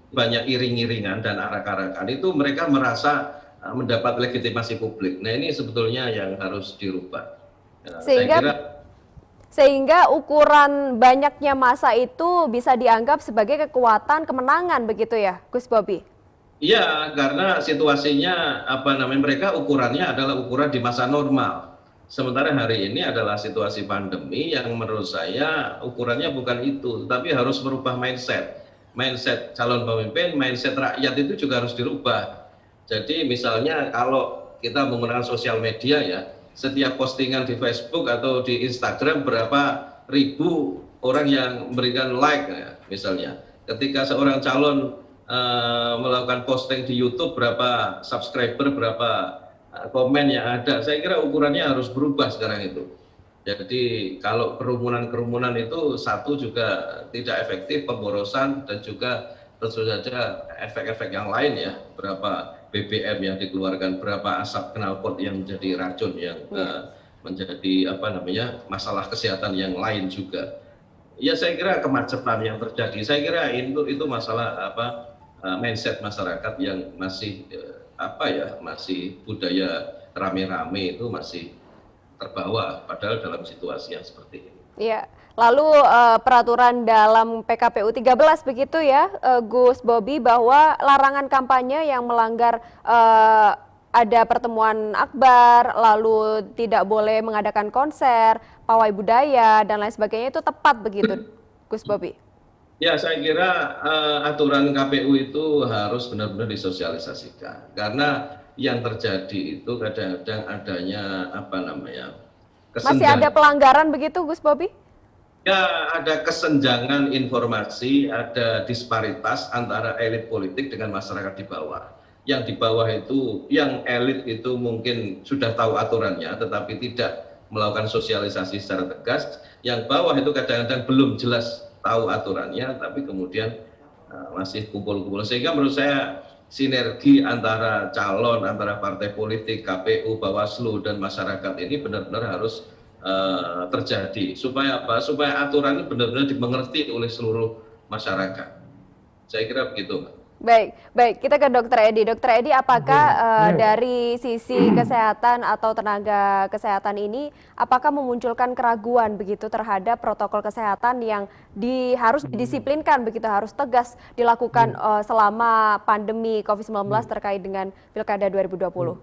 banyak iring-iringan dan arak-arakan itu mereka merasa mendapat legitimasi publik. Nah ini sebetulnya yang harus dirubah. Sehingga ukuran banyaknya massa itu bisa dianggap sebagai kekuatan kemenangan begitu ya, Gus Bobi? Iya, karena situasinya mereka ukurannya adalah ukuran di masa normal. Sementara hari ini adalah situasi pandemi yang menurut saya ukurannya bukan itu, tapi harus merubah mindset. Mindset calon pemimpin, mindset rakyat itu juga harus dirubah. Jadi misalnya kalau kita menggunakan sosial media ya, setiap postingan di Facebook atau di Instagram berapa ribu orang yang memberikan like ya, misalnya. Ketika seorang calon melakukan posting di YouTube, berapa subscriber, berapa komen yang ada. Saya kira ukurannya harus berubah sekarang itu. Jadi kalau kerumunan itu satu juga tidak efektif, pemborosan, dan juga tentu saja efek-efek yang lain ya, berapa BBM yang dikeluarkan, berapa asap knalpot yang menjadi racun, yang menjadi masalah kesehatan yang lain juga. Ya saya kira kemacetan yang terjadi, saya kira itu masalah mindset masyarakat yang masih masih budaya rame-rame itu masih terbawa, padahal dalam situasi yang seperti ini. Iya. Lalu peraturan dalam PKPU 13 begitu ya, Gus Bobi, bahwa larangan kampanye yang melanggar ada pertemuan akbar, lalu tidak boleh mengadakan konser, pawai budaya, dan lain sebagainya, itu tepat begitu, Gus Bobi? Ya, saya kira aturan KPU itu harus benar-benar disosialisasikan. Karena yang terjadi itu kadang-kadang adanya kesenjangan. Masih ada pelanggaran begitu, Gus Bobi? Ya, ada kesenjangan informasi, ada disparitas antara elit politik dengan masyarakat di bawah. Yang di bawah itu, yang elit itu mungkin sudah tahu aturannya, tetapi tidak melakukan sosialisasi secara tegas. Yang bawah itu kadang-kadang belum jelas tahu aturannya, tapi kemudian masih kumpul-kumpul. Sehingga menurut saya sinergi antara calon, antara partai politik, KPU, Bawaslu, dan masyarakat ini benar-benar harus terjadi. Supaya apa? Supaya aturan ini benar-benar dimengerti oleh seluruh masyarakat. Saya kira begitu, Mbak. Baik. Kita ke Dr. Edi. Dr. Edi, apakah dari sisi kesehatan atau tenaga kesehatan ini, apakah memunculkan keraguan begitu terhadap protokol kesehatan yang harus didisiplinkan begitu, harus tegas dilakukan selama pandemi COVID-19 terkait dengan Pilkada 2020?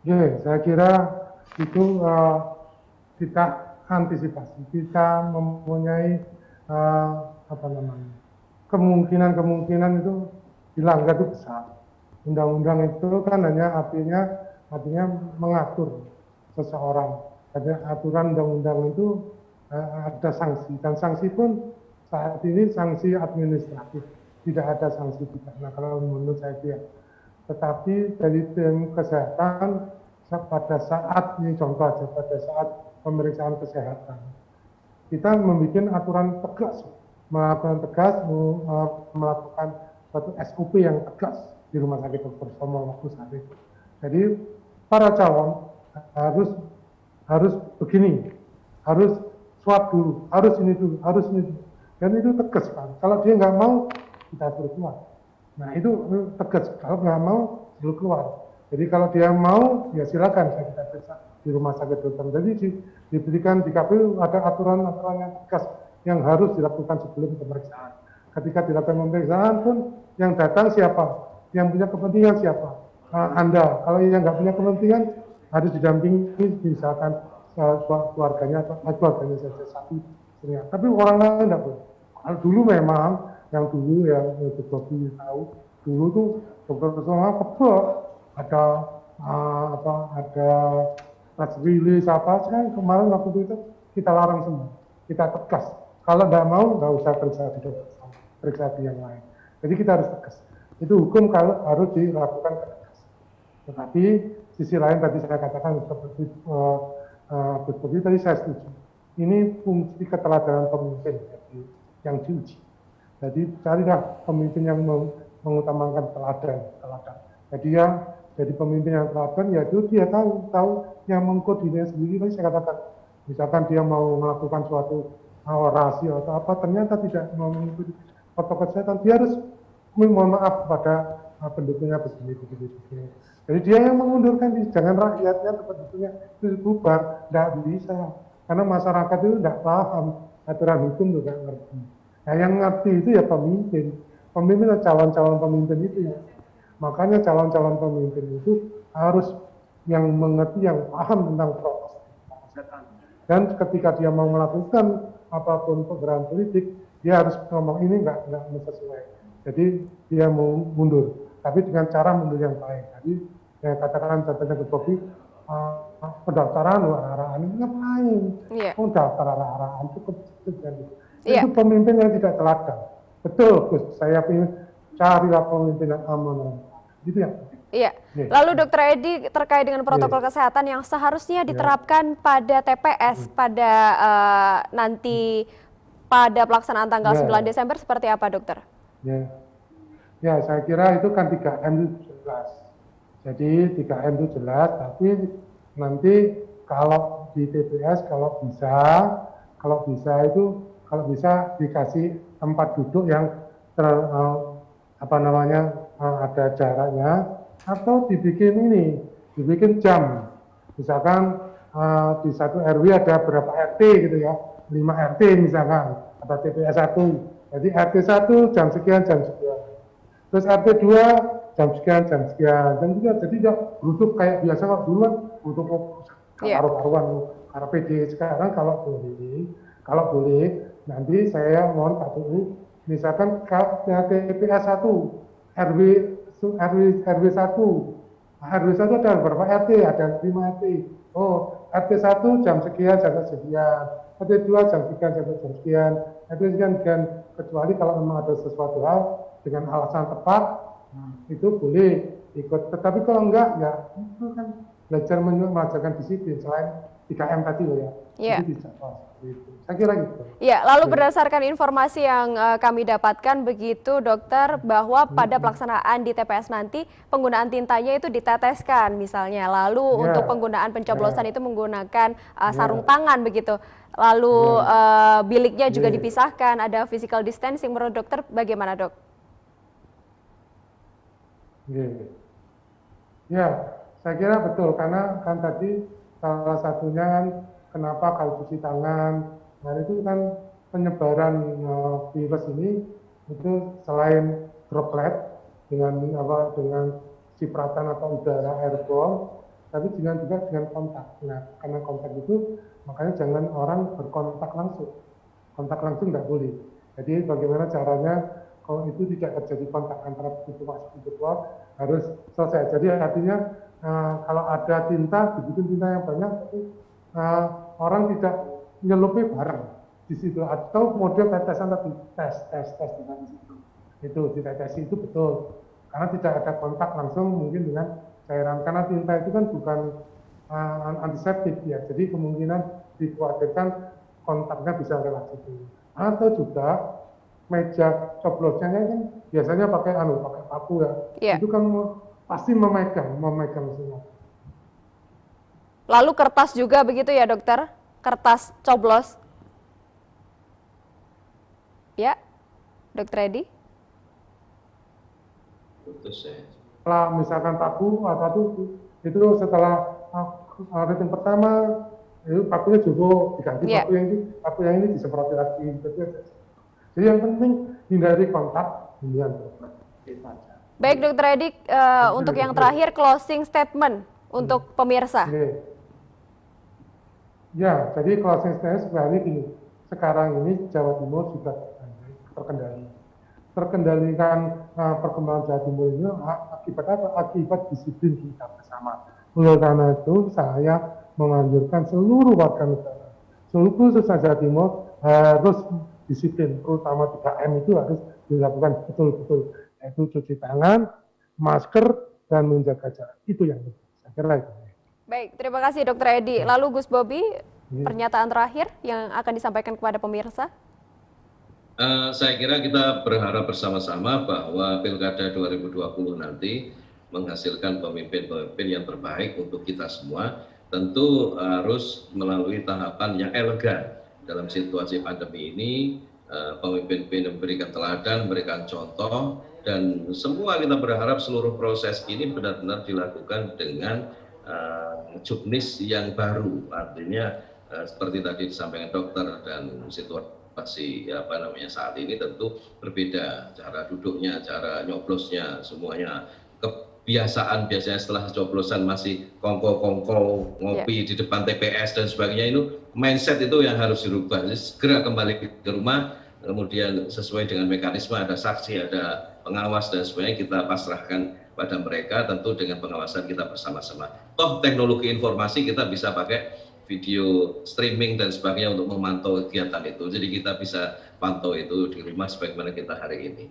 Ya, saya kira itu kita antisipasi, kita mempunyai kemungkinan itu dilanggar itu besar. Undang-undang itu kan hanya artinya mengatur seseorang. Ada aturan undang-undang itu ada sanksi, dan sanksi pun saat ini sanksi administratif, tidak ada sanksi pidana kalau menurut saya dia. Tetapi dari tim kesehatan pada saat ini contoh aja, pada saat pemeriksaan kesehatan kita membuat aturan tegas, melakukan suatu SOP yang tegas di Rumah Sakit Dr. Somo waktu saat itu. Jadi para calon harus begini, harus swab dulu, harus ini dulu, dan itu tegas kan. Kalau dia nggak mau, kita suruh keluar. Nah itu tegas. Kalau nggak mau, suruh keluar. Jadi kalau dia mau, ya silakan kita periksa di Rumah Sakit Dr. Jadi diberikan di KPU ada aturan-aturan yang tegas yang harus dilakukan sebelum pemeriksaan. Ketika dilakukan pemeriksaan pun yang datang siapa, yang punya kepentingan siapa, Anda. Kalau yang nggak punya kepentingan harus didampingi, misalkan keluarganya saja satu. Tapi orang lain tidak boleh. Kalau dulu memang yang dulu yang Bobi tahu, dulu tuh Dr. Somo kebel ada press release sekarang kemarin waktu itu kita larang semua, kita tegas. Kalau tidak mau, nggak usah periksa di yang lain. Jadi kita harus tegas. Itu hukum kalau harus dilakukan tegas. Tetapi sisi lain tadi saya katakan seperti Bobi tadi saya setuju. Ini fungsi keteladanan pemimpin yang diuji. Jadi carilah pemimpin yang mengutamakan teladan. Jadi pemimpin yang teladan, yaitu dia tahu yang mengkoordinir sendiri. Tadi saya katakan, misalkan dia mau melakukan suatu orasi atau apa, ternyata tidak mau mengikuti protokol kesehatan, dia harus mohon maaf kepada pendukungnya begini. Jadi dia yang mengundurkan diri, jangan rakyatnya pendukungnya itu bubar, tidak bisa. Karena masyarakat itu tidak paham aturan hukum, juga ngerti. Nah, yang ngerti itu ya pemimpin. Pemimpin dan calon-calon pemimpin itu ya. Makanya calon-calon pemimpin itu harus yang mengerti, yang paham tentang protokol kesehatan. Dan ketika dia mau melakukan apapun program politik, dia harus ngomong ini nggak sesuai. Jadi dia mau mundur, tapi dengan cara mundur yang baik. Jadi saya katakan contohnya ke Bobi, pendaftaran arah-arahan ini ngapain? Oh, daftar arah-arahan cukup. Itu pemimpin yang tidak teladan. Betul, Gus. Saya ingin carilah pemimpin yang aman. Gitu ya. Iya. Lalu Dr. Edi, terkait dengan protokol kesehatan yang seharusnya diterapkan pada TPS pada nanti pada pelaksanaan tanggal 9 Desember seperti apa, Dokter? Ya, saya kira itu kan 3M itu jelas. Jadi 3M itu jelas, tapi nanti kalau di TPS kalau bisa dikasih tempat duduk yang ada jaraknya, atau dibikin jam. Misalkan di satu RW ada berapa RT gitu ya, 5 RT misalkan, ada TPS 1. Jadi RT 1 jam sekian. Terus RT 2 jam sekian. Dan juga jadi tidak duduk kayak biasa kalau dulu kan duduk karuan PD. Sekarang kalau boleh nanti saya mohon KPU, misalkan TPS 1 RW 1 ada berapa RT? Ada 5 RT. Oh, RT 1 jam sekian, RT 2 jam sekian, RT sekian, kecuali kalau memang ada sesuatu hal dengan alasan tepat, itu boleh ikut. Tetapi kalau enggak, ya itu kan belajar mengajarkan disiplin selain 3M tadi loh ya. Iya. Saya kira gitu. Ya, lalu berdasarkan informasi yang kami dapatkan begitu, Dokter, bahwa pada pelaksanaan di TPS nanti penggunaan tintanya itu diteteskan misalnya. Lalu untuk penggunaan pencoblosan itu menggunakan sarung tangan begitu. Lalu biliknya juga dipisahkan, ada physical distancing. Menurut Dokter bagaimana, Dok? Ya, saya kira betul, karena kan tadi salah satunya kan kenapa kalau cuci tangan, nah itu kan penyebaran virus ini itu selain droplet dengan cipratan atau udara airborne, tapi juga dengan kontak. Nah, karena kontak itu makanya jangan orang berkontak langsung. Kontak langsung nggak boleh. Jadi bagaimana caranya kalau itu tidak terjadi kontak antara pintu masuk pintu keluar, harus selesai. Jadi artinya kalau ada tinta, dibikin tinta yang banyak, tapi orang tidak nyelupi bareng di situ. Atau model tetesan tadi, tes dengan di situ. Itu ditetesi itu betul. Karena tidak ada kontak langsung mungkin dengan cairan. Karena tinta itu kan bukan antiseptik ya. Jadi kemungkinan dikhawatirkan kontaknya bisa relasi tinggi. Atau juga meja coblosnya kan biasanya pakai paku ya. Itu kan pasti memegang semua. Lalu kertas juga begitu ya, Dokter? Kertas coblos. Ya, Dokter Edi? Kalau misalkan paku itu setelah rating pertama itu pakunya cukup diganti paku yang ini disemprot lagi. Jadi yang penting hindari kontak dengan Baik, Dokter Edi, untuk yang terakhir closing statement untuk pemirsa. Ya, jadi closing statement sebenarnya gini, sekarang ini Jawa Timur sudah terkendalikan perkembangan Jawa Timur ini akibat apa? Akibat disiplin kita bersama. Oleh karena itu saya menganjurkan seluruh warga negara, seluruh khususnya Jawa Timur harus disiplin, terutama 3M itu harus dilakukan betul-betul, yaitu cuci tangan, masker, dan menjaga jarak. Itu yang penting. Saya kira itu. Baik, terima kasih Dr. Edi. Lalu Gus Bobi, pernyataan terakhir yang akan disampaikan kepada pemirsa? Saya kira kita berharap bersama-sama bahwa Pilkada 2020 nanti menghasilkan pemimpin-pemimpin yang terbaik untuk kita semua. Tentu harus melalui tahapan yang elegan. Dalam situasi pandemi ini, pemimpin memberikan teladan, memberikan contoh, dan semua kita berharap seluruh proses ini benar-benar dilakukan dengan juknis yang baru. Artinya seperti tadi disampaikan dokter dan situasi saat ini tentu berbeda, cara duduknya, cara nyoblosnya, semuanya. Kebiasaan biasanya setelah coblosan masih kongko ngopi di depan TPS dan sebagainya, itu mindset itu yang harus dirubah. Jadi segera kembali ke rumah, kemudian sesuai dengan mekanisme, ada saksi, ada pengawas dan sebagainya, kita pasrahkan pada mereka, tentu dengan pengawasan kita bersama-sama. Toh teknologi informasi kita bisa pakai video streaming dan sebagainya untuk memantau kegiatan itu. Jadi kita bisa pantau itu di rumah sebagaimana kita hari ini.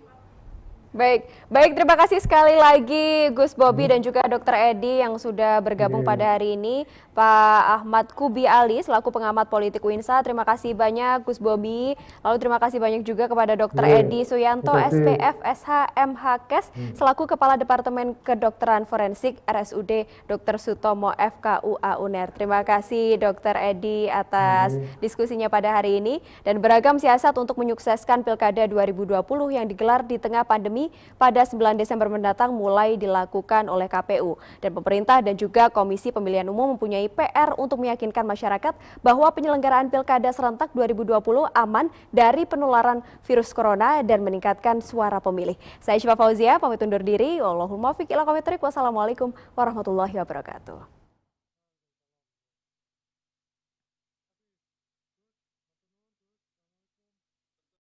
Baik, terima kasih sekali lagi Gus Bobi dan juga Dr. Edi yang sudah bergabung pada hari ini. Pak Ahmad Kubi Ali selaku pengamat politik UINSA, terima kasih banyak Gus Bobi. Lalu terima kasih banyak juga kepada Dr. Edi Suyanto, SPF, SH, MHKes, selaku Kepala Departemen Kedokteran Forensik RSUD Dr. Sutomo FKUA UNER. Terima kasih Dr. Edi atas diskusinya pada hari ini dan beragam siasat untuk menyukseskan Pilkada 2020 yang digelar di tengah pandemi pada 9 Desember mendatang mulai dilakukan oleh KPU. Dan pemerintah dan juga Komisi Pemilihan Umum mempunyai PR untuk meyakinkan masyarakat bahwa penyelenggaraan Pilkada serentak 2020 aman dari penularan virus corona dan meningkatkan suara pemilih. Saya Syifa Fauzia, pamit undur diri. Wallahul muwaffiq ila aqwamit thoriq. Wassalamualaikum warahmatullahi wabarakatuh.